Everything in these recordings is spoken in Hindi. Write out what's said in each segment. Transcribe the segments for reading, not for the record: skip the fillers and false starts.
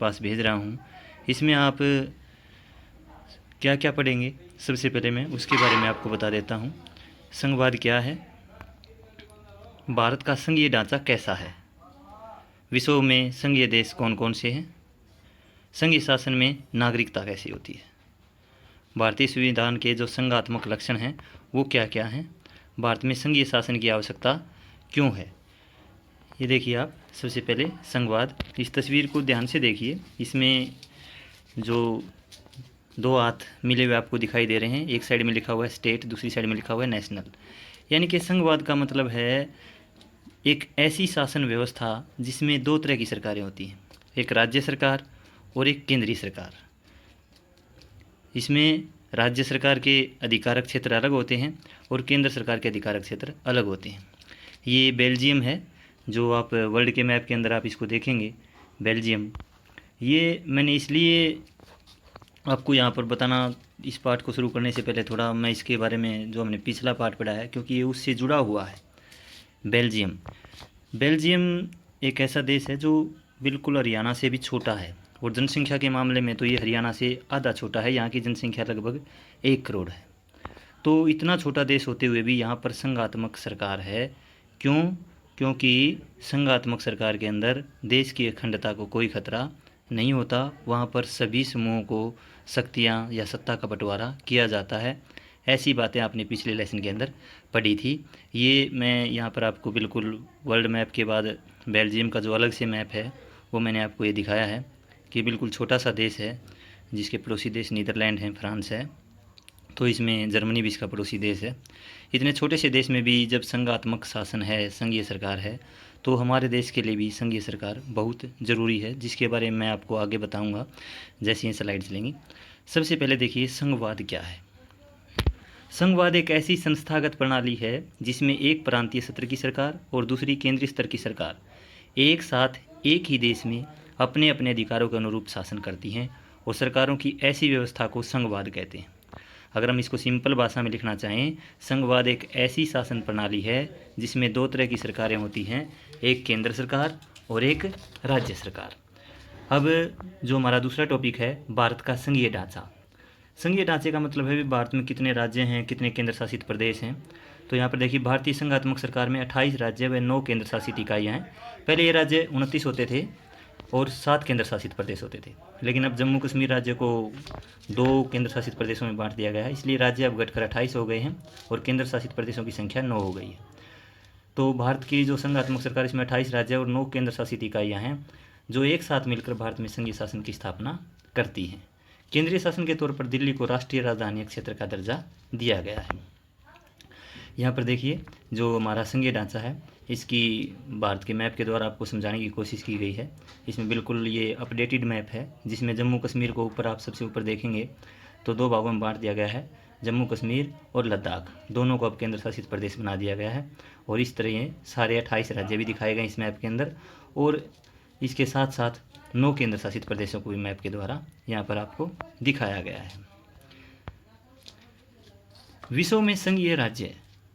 पास भेज रहा हूँ। इसमें आप क्या क्या पढ़ेंगे, सबसे पहले मैं उसके बारे में आपको बता देता हूँ। संघवाद क्या है, भारत का संघीय ढांचा कैसा है, विश्व में संघीय देश कौन कौन से हैं, संघीय शासन में नागरिकता कैसी होती है, भारतीय संविधान के जो संघात्मक लक्षण हैं वो क्या क्या हैं, भारत में संघीय शासन की आवश्यकता क्यों है। ये देखिए आप, सबसे पहले संघवाद। इस तस्वीर को ध्यान से देखिए, इसमें जो दो हाथ मिले हुए आपको दिखाई दे रहे हैं, एक साइड में लिखा हुआ है स्टेट, दूसरी साइड में लिखा हुआ है नेशनल। यानी कि संघवाद का मतलब है एक ऐसी शासन व्यवस्था जिसमें दो तरह की सरकारें होती हैं, एक राज्य सरकार और एक केंद्रीय सरकार। इसमें राज्य सरकार के अधिकारक क्षेत्र अलग होते हैं और केंद्र सरकार के अधिकारक क्षेत्र अलग होते हैं। ये बेल्जियम है, जो आप वर्ल्ड के मैप के अंदर आप इसको देखेंगे, बेल्जियम। ये मैंने इसलिए आपको यहाँ पर बताना, इस पार्ट को शुरू करने से पहले थोड़ा मैं इसके बारे में जो हमने पिछला पार्ट पढ़ा है, क्योंकि ये उससे जुड़ा हुआ है। बेल्जियम, बेल्जियम एक ऐसा देश है जो बिल्कुल हरियाणा से भी छोटा है, और जनसंख्या के मामले में तो ये हरियाणा से आधा छोटा है। यहाँ की जनसंख्या लगभग 1 करोड़ है। तो इतना छोटा देश होते हुए भी यहाँ पर संघात्मक सरकार है। क्यों? क्योंकि संघात्मक सरकार के अंदर देश की अखंडता को कोई खतरा नहीं होता। वहाँ पर सभी समूहों को शक्तियाँ या सत्ता का बंटवारा किया जाता है। ऐसी बातें आपने पिछले लेसन के अंदर पढ़ी थी। ये मैं यहाँ पर आपको बिल्कुल वर्ल्ड मैप के बाद बेल्जियम का जो अलग से मैप है वो मैंने आपको ये दिखाया है कि बिल्कुल छोटा सा देश है, जिसके पड़ोसी देश नीदरलैंड हैं, फ्रांस है, तो इसमें जर्मनी भी इसका पड़ोसी देश है। इतने छोटे से देश में भी जब संघात्मक शासन है, संघीय सरकार है, तो हमारे देश के लिए भी संघीय सरकार बहुत ज़रूरी है, जिसके बारे में मैं आपको आगे बताऊंगा जैसे ये स्लाइड चलेंगी। सबसे पहले देखिए संघवाद क्या है। संघवाद एक ऐसी संस्थागत प्रणाली है जिसमें एक प्रांतीय स्तर की सरकार और दूसरी केंद्रीय स्तर की सरकार एक साथ एक ही देश में अपने अपने अधिकारों के अनुरूप शासन करती हैं, और सरकारों की ऐसी व्यवस्था को संघवाद कहते हैं। अगर हम इसको सिंपल भाषा में लिखना चाहें, संघवाद एक ऐसी शासन प्रणाली है जिसमें दो तरह की सरकारें होती हैं, एक केंद्र सरकार और एक राज्य सरकार। अब जो हमारा दूसरा टॉपिक है, भारत का संघीय ढांचा। संघीय ढांचे का मतलब है भी भारत में कितने राज्य हैं, कितने केंद्र शासित प्रदेश हैं। तो यहाँ पर देखिए, भारतीय संघात्मक सरकार में 28 राज्य व 9 केंद्र शासित इकाइयाँ हैं। पहले ये राज्य 29 होते थे और 7 केंद्र शासित प्रदेश होते थे, लेकिन अब जम्मू कश्मीर राज्य को 2 केंद्र शासित प्रदेशों में बांट दिया गया है, इसलिए राज्य अब घटकर 28 हो गए हैं और केंद्र शासित प्रदेशों की संख्या 9 हो गई है। तो भारत की जो संघात्मक सरकार, इसमें 28 राज्य और 9 केंद्र शासित इकाइयाँ हैं, जो एक साथ मिलकर भारत में संघीय शासन की स्थापना करती हैं। केंद्रीय शासन के तौर पर दिल्ली को राष्ट्रीय राजधानी क्षेत्र का दर्जा दिया गया है। यहाँ पर देखिए, जो हमारा संघीय ढांचा है, इसकी भारत के मैप के द्वारा आपको समझाने की कोशिश की गई है। इसमें बिल्कुल ये अपडेटेड मैप है, जिसमें जम्मू कश्मीर को ऊपर, आप सबसे ऊपर देखेंगे तो 2 भागों में बांट दिया गया है, जम्मू कश्मीर और लद्दाख, दोनों को अब केंद्र शासित प्रदेश बना दिया गया है। और इस तरह ये सारे 28 राज्य भी दिखाए गए इस मैप के अंदर, और इसके साथ साथ 9 केंद्र शासित प्रदेशों को भी मैप के द्वारा यहाँ पर आपको दिखाया गया है। विश्व में संघीय राज्य,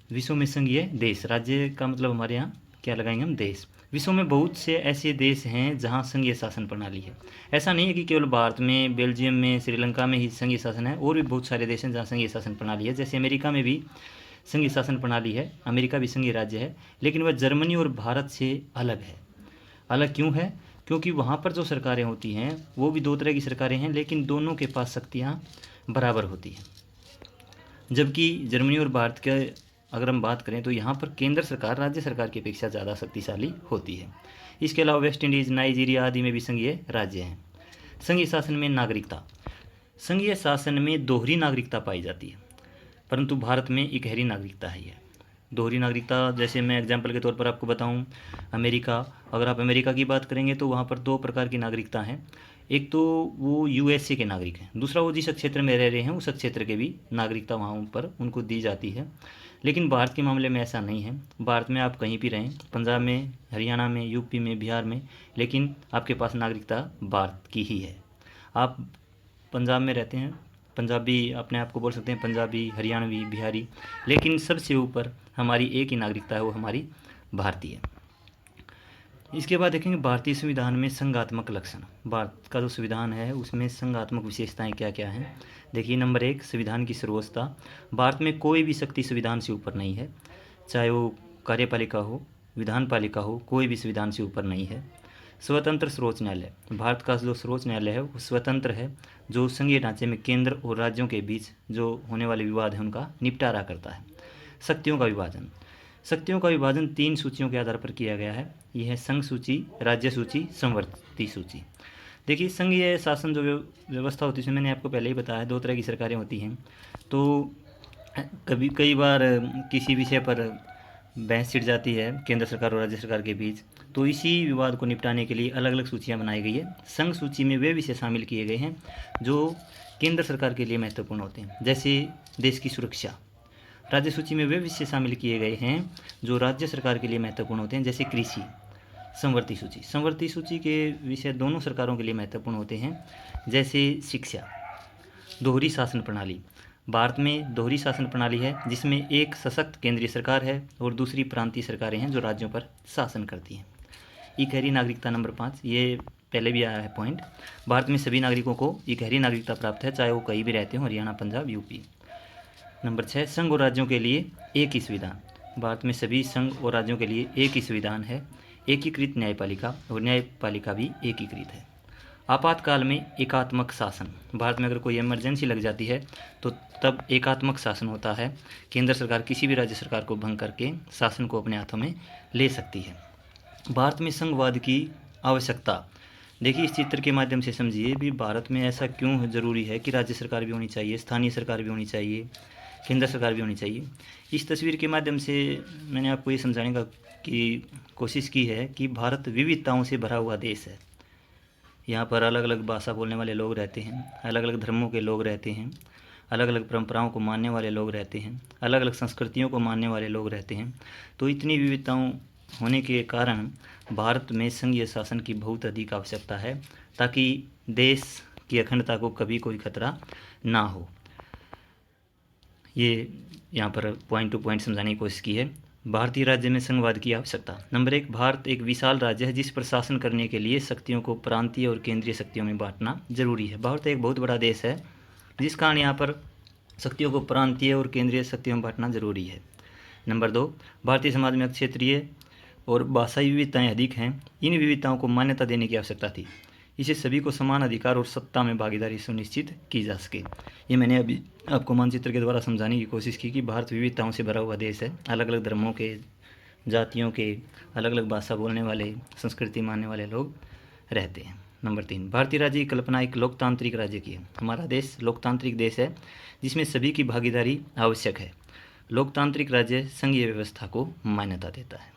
विश्व में संघीय देश, राज्य का मतलब हमारे यहाँ क्या लगाएंगे हम, देश। विश्व में बहुत से ऐसे देश हैं जहाँ संघीय शासन प्रणाली है। ऐसा नहीं है कि केवल भारत में, बेल्जियम में, श्रीलंका में ही संघीय शासन है, और भी बहुत सारे देश हैं जहाँ संघीय शासन प्रणाली है। जैसे अमेरिका में भी संघीय शासन प्रणाली है, अमेरिका भी संघीय राज्य है, लेकिन वह जर्मनी और भारत से अलग है। अलग क्यों है? क्योंकि वहाँ पर जो सरकारें होती हैं वो भी 2 तरह की सरकारें हैं, लेकिन दोनों के पास शक्तियाँ बराबर होती हैं। जबकि जर्मनी और भारत के अगर हम बात करें तो यहाँ पर केंद्र सरकार राज्य सरकार की अपेक्षा ज़्यादा शक्तिशाली होती है। इसके अलावा वेस्ट इंडीज़, नाइजीरिया आदि में भी संघीय राज्य हैं। संघीय शासन में नागरिकता, संघीय शासन में दोहरी नागरिकता पाई जाती है, परंतु भारत में इकहरी नागरिकता है। दोहरी नागरिकता, जैसे मैं एग्जाम्पल के तौर पर आपको बताऊं, अमेरिका, अगर आप अमेरिका की बात करेंगे तो वहाँ पर 2 प्रकार की नागरिकता हैं। एक तो वो यूएसए के नागरिक हैं, दूसरा वो जिस क्षेत्र में रह रहे हैं उस क्षेत्र के भी नागरिकता वहाँ पर उनको दी जाती है। लेकिन भारत के मामले में ऐसा नहीं है। भारत में आप कहीं भी रहें, पंजाब में, हरियाणा में, यूपी में, बिहार में, लेकिन आपके पास नागरिकता भारत की ही है। आप पंजाब में रहते हैं, पंजाबी अपने आप को बोल सकते हैं, पंजाबी, हरियाणवी, बिहारी, लेकिन सबसे ऊपर हमारी एक ही नागरिकता है, वो हमारी भारतीय। इसके बाद देखेंगे भारतीय संविधान में संघात्मक लक्षण। भारत का जो संविधान है उसमें संघात्मक विशेषताएं क्या क्या हैं। देखिए, नंबर 1, संविधान की सर्वोच्चता। भारत में कोई भी शक्ति संविधान से ऊपर नहीं है, चाहे वो कार्यपालिका हो, विधान पालिका हो, कोई भी संविधान से ऊपर नहीं है। स्वतंत्र सर्वोच्च न्यायालय। भारत का जो सर्वोच्च न्यायालय है वो स्वतंत्र है, जो संघीय ढांचे में केंद्र और राज्यों के बीच जो होने वाले विवाद हैं उनका निपटारा करता है। शक्तियों का विभाजन। शक्तियों का विभाजन 3 सूचियों के आधार पर किया गया है। यह है संघ सूची, राज्य सूची, संवर्ती सूची। देखिए, संघीय शासन जो व्यवस्था होती है उसमें मैंने आपको पहले ही बताया 2 तरह की सरकारें होती हैं। तो कई बार किसी विषय पर बहस छिड़ जाती है केंद्र सरकार और राज्य सरकार के बीच, तो इसी विवाद को निपटाने के लिए अलग अलग सूचियाँ बनाई गई है। संघ सूची में वे विषय शामिल किए गए हैं जो केंद्र सरकार के लिए महत्वपूर्ण होते हैं, जैसे देश की सुरक्षा। राज्य सूची में वे विषय शामिल किए गए हैं जो राज्य सरकार के लिए महत्वपूर्ण होते हैं, जैसे कृषि। संवर्ती सूची। संवर्ती सूची के विषय दोनों सरकारों के लिए महत्वपूर्ण होते हैं, जैसे शिक्षा। दोहरी शासन प्रणाली। भारत में दोहरी शासन प्रणाली है जिसमें एक सशक्त केंद्रीय सरकार है और दूसरी प्रांतीय सरकारें हैं जो राज्यों पर शासन करती हैं। इकहरी नागरिकता नंबर 5, ये पहले भी आया है पॉइंट। भारत में सभी नागरिकों को इकहरी नागरिकता प्राप्त है, चाहे वो कहीं भी रहते हों, हरियाणा, पंजाब, यूपी। नंबर 6, संघ और राज्यों के लिए एक ही संविधान। भारत में सभी संघ और राज्यों के लिए एक ही संविधान है। एकीकृत न्यायपालिका, और न्यायपालिका भी एकीकृत है। आपातकाल में एकात्मक शासन। भारत में अगर कोई इमरजेंसी लग जाती है तो तब एकात्मक शासन होता है। केंद्र सरकार किसी भी राज्य सरकार को भंग करके शासन को अपने हाथों में ले सकती है। भारत में संघवाद की आवश्यकता। देखिए, इस चित्र के माध्यम से समझिए भी भारत में ऐसा क्यों ज़रूरी है कि राज्य सरकार भी होनी चाहिए, स्थानीय सरकार भी होनी चाहिए, केंद्र सरकार भी होनी चाहिए। इस तस्वीर के माध्यम से मैंने आपको ये समझाने की कोशिश की है कि भारत विविधताओं से भरा हुआ देश है। यहाँ पर अलग अलग भाषा बोलने वाले लोग रहते हैं, अलग अलग धर्मों के लोग रहते हैं, अलग अलग परंपराओं को मानने वाले लोग रहते हैं, अलग अलग संस्कृतियों को मानने वाले लोग रहते हैं। तो इतनी विविधताओं होने के कारण भारत में संघीय शासन की बहुत अधिक आवश्यकता है, ताकि देश की अखंडता को कभी कोई खतरा ना हो। ये यहाँ पर पॉइंट टू पॉइंट समझाने की कोशिश की है। भारतीय राज्य में संघवाद की आवश्यकता। नंबर 1, भारत एक विशाल राज्य है जिस पर शासन करने के लिए शक्तियों को प्रांतीय और केंद्रीय शक्तियों में बांटना जरूरी है। भारत एक बहुत बड़ा देश है जिस कारण यहाँ पर शक्तियों को प्रांतीय और केंद्रीय शक्तियों में बांटना जरूरी है। नंबर 2, भारतीय समाज में क्षेत्रीय और भाषाई विविधताएँ अधिक हैं। इन विविधताओं को मान्यता देने की आवश्यकता थी, इससे सभी को समान अधिकार और सत्ता में भागीदारी सुनिश्चित की जा सके। ये मैंने अभी आपको मानचित्र के द्वारा समझाने की कोशिश की कि भारत विविधताओं से भरा हुआ देश है। अलग अलग धर्मों के, जातियों के, अलग अलग भाषा बोलने वाले, संस्कृति मानने वाले लोग रहते हैं। नंबर 3, भारतीय राज्य की कल्पना एक लोकतांत्रिक राज्य की है। हमारा देश लोकतांत्रिक देश है जिसमें सभी की भागीदारी आवश्यक है। लोकतांत्रिक राज्य संघीय व्यवस्था को मान्यता देता है।